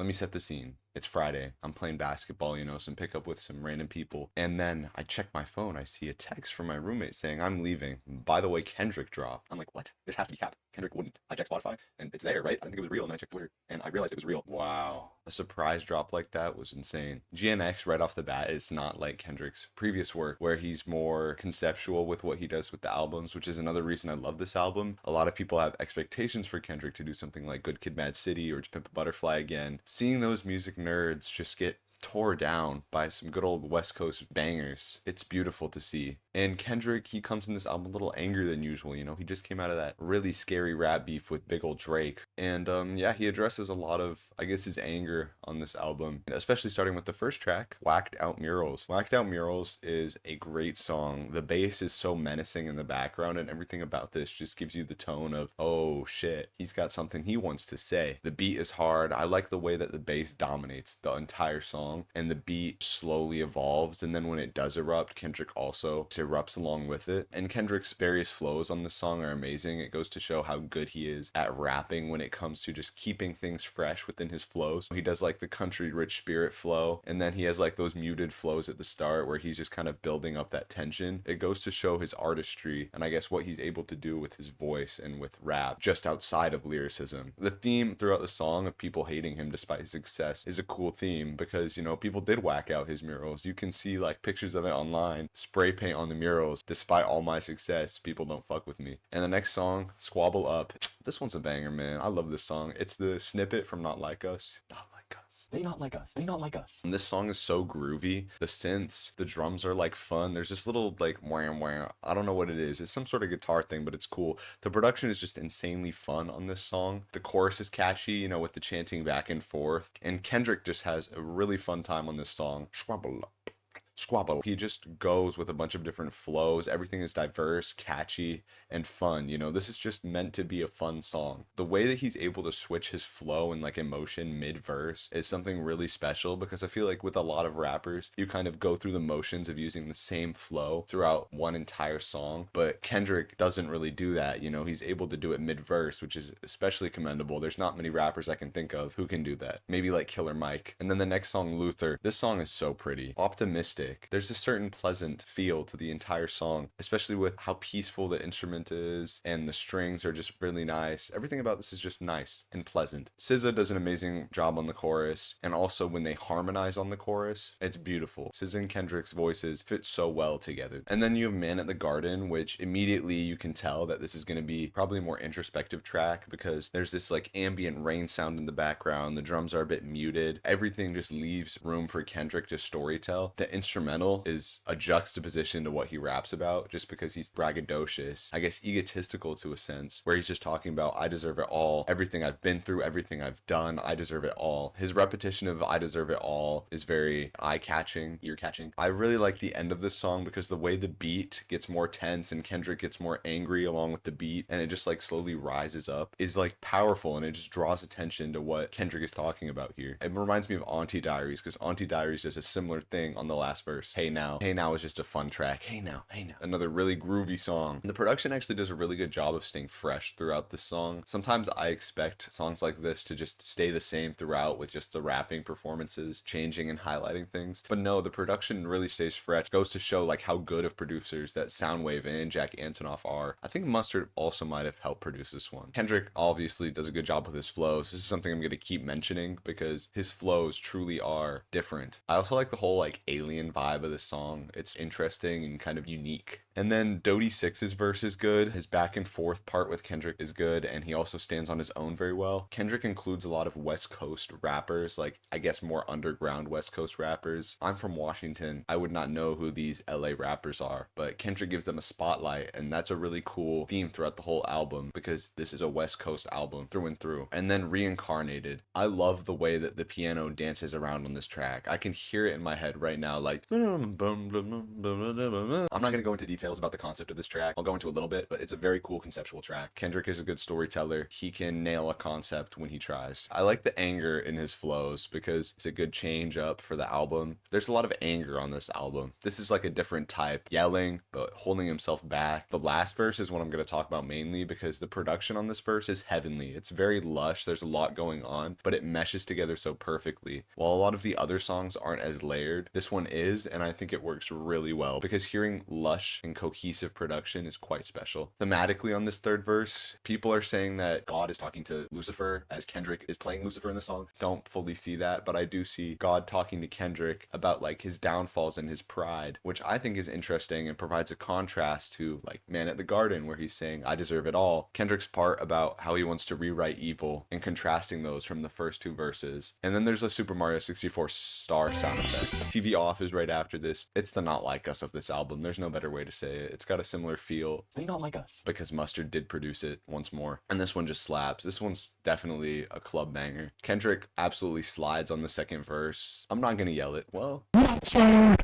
let me set the scene. It's Friday. I'm playing basketball, some pickup with some random people. And then I check my phone. I see a text from my roommate saying, I'm leaving. By the way, Kendrick dropped. I'm like, what? This has to be cap. Kendrick wouldn't. I checked Spotify and it's there, right? I didn't think it was real. And then I checked Twitter and I realized it was real. Wow. A surprise drop like that was insane. GNX right off the bat is not like Kendrick's previous work where he's more conceptual with what he does with the albums, which is another reason I love this album. A lot of people have expectations for Kendrick to do something like Good Kid, Mad City or To Pimp a Butterfly again. Seeing those music nerds just get tore down by some good old West Coast bangers. It's beautiful to see. And Kendrick, he comes in this album a little angrier than usual, he just came out of that really scary rap beef with big old Drake. And yeah, he addresses a lot of, I guess, his anger on this album, especially starting with the first track, Whacked Out Murals. Whacked Out Murals is a great song. The bass is so menacing in the background, and everything about this just gives you the tone of, oh shit, he's got something he wants to say. The beat is hard. I like the way that the bass dominates the entire song, and the beat slowly evolves, and then when it does erupt, Kendrick also erupts along with it. And Kendrick's various flows on this song are amazing. It goes to show how good he is at rapping when it comes to just keeping things fresh within his flows. He does like the country rich spirit flow, and then he has like those muted flows at the start where he's just kind of building up that tension. It goes to show his artistry and I guess what he's able to do with his voice and with rap just outside of lyricism. The theme throughout the song of people hating him despite his success is a cool theme because, people did whack out his murals. You can see like pictures of it online. Spray paint on the murals. Despite all my success, people don't fuck with me. And the next song, Squabble Up. This one's a banger, man. I love this song. It's the snippet from Not Like Us. Not like us. They not like us. They not like us. And this song is so groovy. The synths, the drums are like fun. There's this little like wham wham. I don't know what it is. It's some sort of guitar thing, but it's cool. The production is just insanely fun on this song. The chorus is catchy, with the chanting back and forth. And Kendrick just has a really fun time on this song. Squabble. He just goes with a bunch of different flows. Everything is diverse, catchy, and fun. This is just meant to be a fun song. The way that he's able to switch his flow and like emotion mid-verse is something really special because I feel like with a lot of rappers, you kind of go through the motions of using the same flow throughout one entire song. But Kendrick doesn't really do that. He's able to do it mid-verse, which is especially commendable. There's not many rappers I can think of who can do that. Maybe like Killer Mike. And then the next song, Luther. This song is so pretty. Optimistic. There's a certain pleasant feel to the entire song, especially with how peaceful the instrument is and the strings are just really nice. Everything about this is just nice and pleasant. SZA does an amazing job on the chorus, and also when they harmonize on the chorus, it's beautiful. SZA and Kendrick's voices fit so well together. And then you have Man at the Garden, which immediately you can tell that this is going to be probably a more introspective track because there's this like ambient rain sound in the background. The drums are a bit muted. Everything just leaves room for Kendrick to storytell. The instrumental is a juxtaposition to what he raps about just because he's braggadocious, I guess egotistical to a sense, where he's just talking about I deserve it all, everything I've been through, everything I've done, I deserve it all. His repetition of I deserve it all is very eye-catching, ear-catching. I really like the end of this song because the way the beat gets more tense and Kendrick gets more angry along with the beat and it just like slowly rises up is like powerful and it just draws attention to what Kendrick is talking about here. It reminds me of Auntie Diaries because Auntie Diaries does a similar thing on the last verse. Hey Now. Hey Now is just a fun track. Hey Now. Hey Now. Another really groovy song. And the production actually does a really good job of staying fresh throughout this song. Sometimes I expect songs like this to just stay the same throughout with just the rapping performances changing and highlighting things. But no, the production really stays fresh. Goes to show like how good of producers that Soundwave and Jack Antonoff are. I think Mustard also might have helped produce this one. Kendrick obviously does a good job with his flows. This is something I'm going to keep mentioning because his flows truly are different. I also like the whole like alien vibe of the song. It's interesting and kind of unique. And then Dodie Six's verse is good. His back and forth part with Kendrick is good, and he also stands on his own very well. Kendrick includes a lot of West Coast rappers, like I guess more underground West Coast rappers. I'm from Washington. I would not know who these LA rappers are, but Kendrick gives them a spotlight, and that's a really cool theme throughout the whole album because this is a West Coast album through and through. And then Reincarnated. I love the way that the piano dances around on this track. I can hear it in my head right now, like I'm not gonna go into detail details about the concept of this track. I'll go into a little bit, but it's a very cool conceptual track. Kendrick is a good storyteller. He can nail a concept when he tries. I like the anger in his flows because it's a good change up for the album. There's a lot of anger on this album. This is like a different type, yelling, but holding himself back. The last verse is what I'm going to talk about mainly because the production on this verse is heavenly. It's very lush. There's a lot going on, but it meshes together so perfectly. While a lot of the other songs aren't as layered, this one is, and I think it works really well because hearing lush and cohesive production is quite special. Thematically on this third verse, people are saying that God is talking to Lucifer as Kendrick is playing Lucifer in the song. Don't fully see that, but I do see God talking to Kendrick about like his downfalls and his pride, which I think is interesting and provides a contrast to like Man at the Garden where he's saying I deserve it all. Kendrick's part about how he wants to rewrite evil and contrasting those from the first two verses. And then there's a Super Mario 64 star sound effect. TV Off is right after this. It's the Not Like Us of this album. There's no better way to say it. It's got a similar feel. They Not Like Us. Because Mustard did produce it once more. And this one just slaps. This one's definitely a club banger. Kendrick absolutely slides on the second verse. I'm not gonna yell it. Well,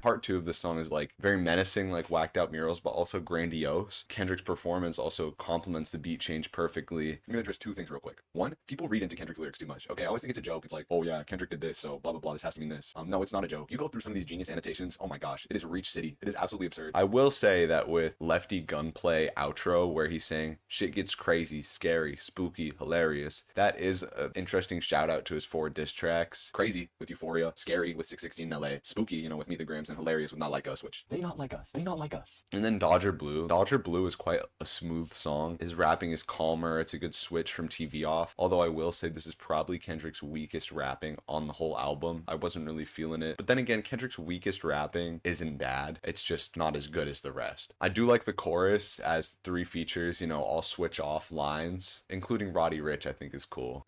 part two of this song is like very menacing, like whacked out murals, but also grandiose. Kendrick's performance also complements the beat change perfectly. I'm gonna address two things real quick. One, people read into Kendrick's lyrics too much. Okay, I always think it's a joke. It's like, oh yeah, Kendrick did this, so blah blah blah, this has to mean this. No, it's not a joke. You go through some of these genius annotations, oh my gosh, it is Reach City. It is absolutely absurd. I will say that with Lefty Gunplay outro where he's saying shit gets crazy, scary, spooky, hilarious, that is an interesting shout out to his 4 diss tracks. Crazy with Euphoria, scary with 616 in LA, spooky, you know, with Meet the Grams, and hilarious with Not Like Us, which they not like us. They not like us. And then Dodger Blue. Dodger Blue is quite a smooth song. His rapping is calmer. It's a good switch from TV Off. Although I will say this is probably Kendrick's weakest rapping on the whole album. I wasn't really feeling it. But then again, Kendrick's weakest rapping isn't bad. It's just not as good as the rest. I do like the chorus as 3 features, you know, all switch off lines, including Roddy Ricch, I think is cool.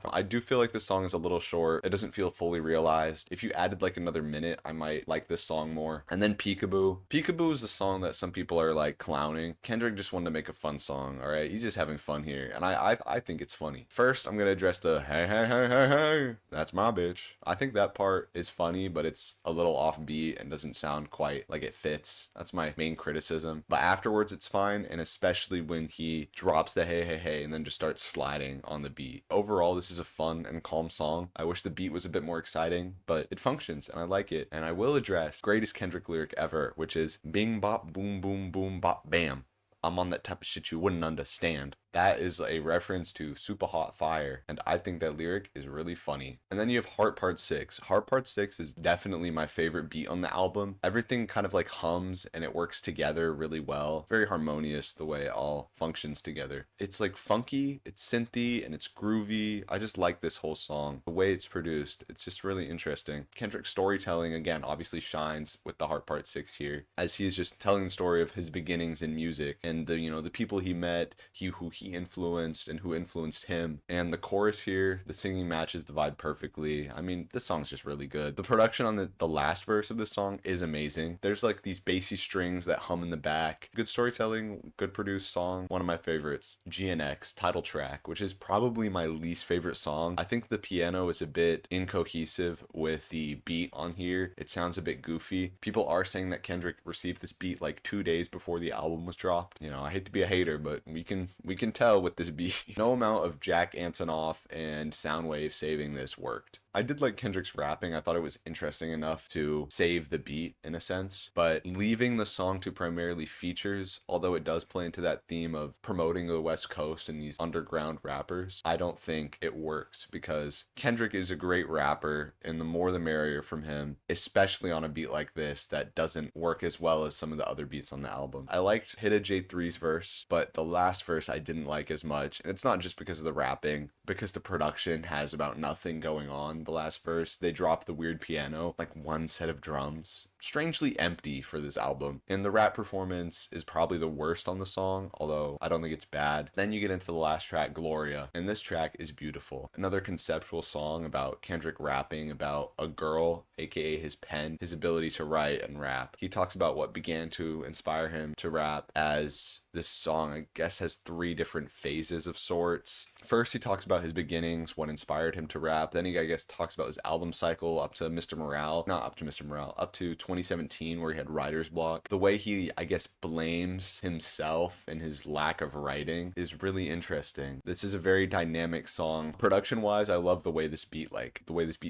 I do feel like this song is a little short. It doesn't feel fully realized. If you added like another minute, I might like this song more. And then Peekaboo. Peekaboo is a song that some people are like clowning. Kendrick just wanted to make a fun song, all right? He's just having fun here. And I think it's funny. First, I'm going to address the hey, hey, hey, hey, hey. That's my bitch. I think that part is funny, but it's a little offbeat and doesn't sound quite like it fits. That's my main criticism. But afterwards, it's fine. And especially when he drops the hey, hey, hey, and then just starts sliding on the beat. Overall, this is a fun and calm song. I wish the beat was a bit more exciting, but it functions and I like it. And I will address greatest Kendrick lyric ever, which is bing bop boom boom boom bop bam. I'm on that type of shit you wouldn't understand. That is a reference to Super Hot Fire, and I think that lyric is really funny. And then you have Heart Part 6. Heart Part 6 is definitely my favorite beat on the album. Everything kind of like hums and it works together really well. Very harmonious the way it all functions together. It's like funky, it's synthy, and it's groovy. I just like this whole song. The way it's produced, it's just really interesting. Kendrick's storytelling, again, obviously shines with the Heart Part 6 here, as he is just telling the story of his beginnings in music and the, you know, the people he met, who he influenced and who influenced him. And the chorus here, the singing matches the vibe perfectly. I mean, this song's just really good. The production on the last verse of this song is amazing. There's like these bassy strings that hum in the back. Good storytelling, good produced song. One of my favorites. GNX title track, which is probably my least favorite song. I think the piano is a bit incohesive with the beat on here. It sounds a bit goofy. People are saying that Kendrick received this beat like 2 days before the album was dropped. You know, I hate to be a hater, but we can tell with this beat. No amount of Jack Antonoff and Soundwave saving this worked. I did like Kendrick's rapping. I thought it was interesting enough to save the beat in a sense, but leaving the song to primarily features, although it does play into that theme of promoting the West Coast and these underground rappers, I don't think it works because Kendrick is a great rapper and the more the merrier from him, especially on a beat like this that doesn't work as well as some of the other beats on the album. I liked Hidda J3's verse, but the last verse I didn't like as much, and it's not just because of the rapping, because the production has about nothing going on. The last verse, they drop the weird piano, like one set of drums. Strangely empty for this album. And the rap performance is probably the worst on the song, although I don't think it's bad. Then you get into the last track, Gloria, and this track is beautiful. Another conceptual song about Kendrick rapping about a girl, aka his pen, his ability to write and rap. He talks about what began to inspire him to rap as This song, I guess, has 3 different phases of sorts. First, he talks about his beginnings, what inspired him to rap. Then he, I guess, talks about his album cycle up to Mr. Morale. Not up to Mr. Morale, up to 2017, where he had writer's block. The way he, I guess, blames himself and his lack of writing is really interesting. This is a very dynamic song. Production-wise, I love the way this beat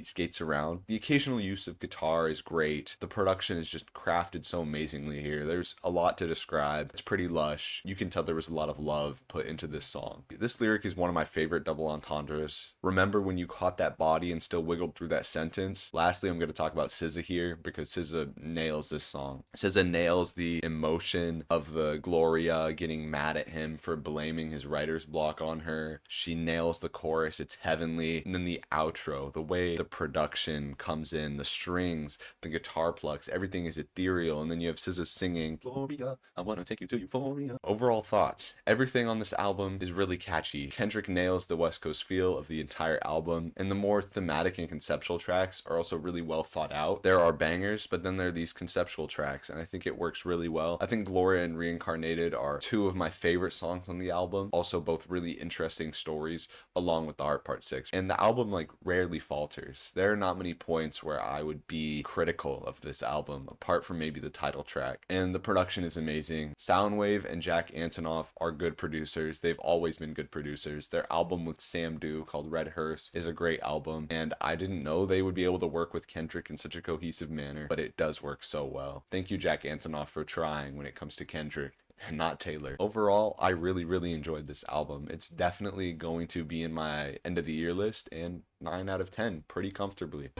skates around. The occasional use of guitar is great. The production is just crafted so amazingly here. There's a lot to describe. It's pretty lush. You can tell there was a lot of love put into this song. This lyric is one of my favorite double entendres. Remember when you caught that body and still wiggled through that sentence? Lastly, I'm going to talk about SZA here because SZA nails this song. SZA nails the emotion of the Gloria getting mad at him for blaming his writer's block on her. She nails the chorus. It's heavenly. And then the outro, the way the production comes in, the strings, the guitar plucks, everything is ethereal. And then you have SZA singing, Gloria, I want to take you to euphoria. Overall thoughts. Everything on this album is really catchy. Kendrick nails the West Coast feel of the entire album, and the more thematic and conceptual tracks are also really well thought out. There are bangers, but then there are these conceptual tracks, and I think it works really well. I think Gloria and Reincarnated are 2 of my favorite songs on the album. Also both really interesting stories, along with the Art Part 6. And the album rarely falters. There are not many points where I would be critical of this album, apart from maybe the title track. And the production is amazing. Soundwave and Jack Antonoff are good producers. They've always been good producers. Their album with Sam Dew called Red Hearse is a great album, and I didn't know they would be able to work with Kendrick in such a cohesive manner, but it does work so well. Thank you, Jack Antonoff, for trying when it comes to Kendrick and not Taylor. Overall, I really enjoyed this album. It's definitely going to be in my end of the year list, and 9 out of 10 pretty comfortably.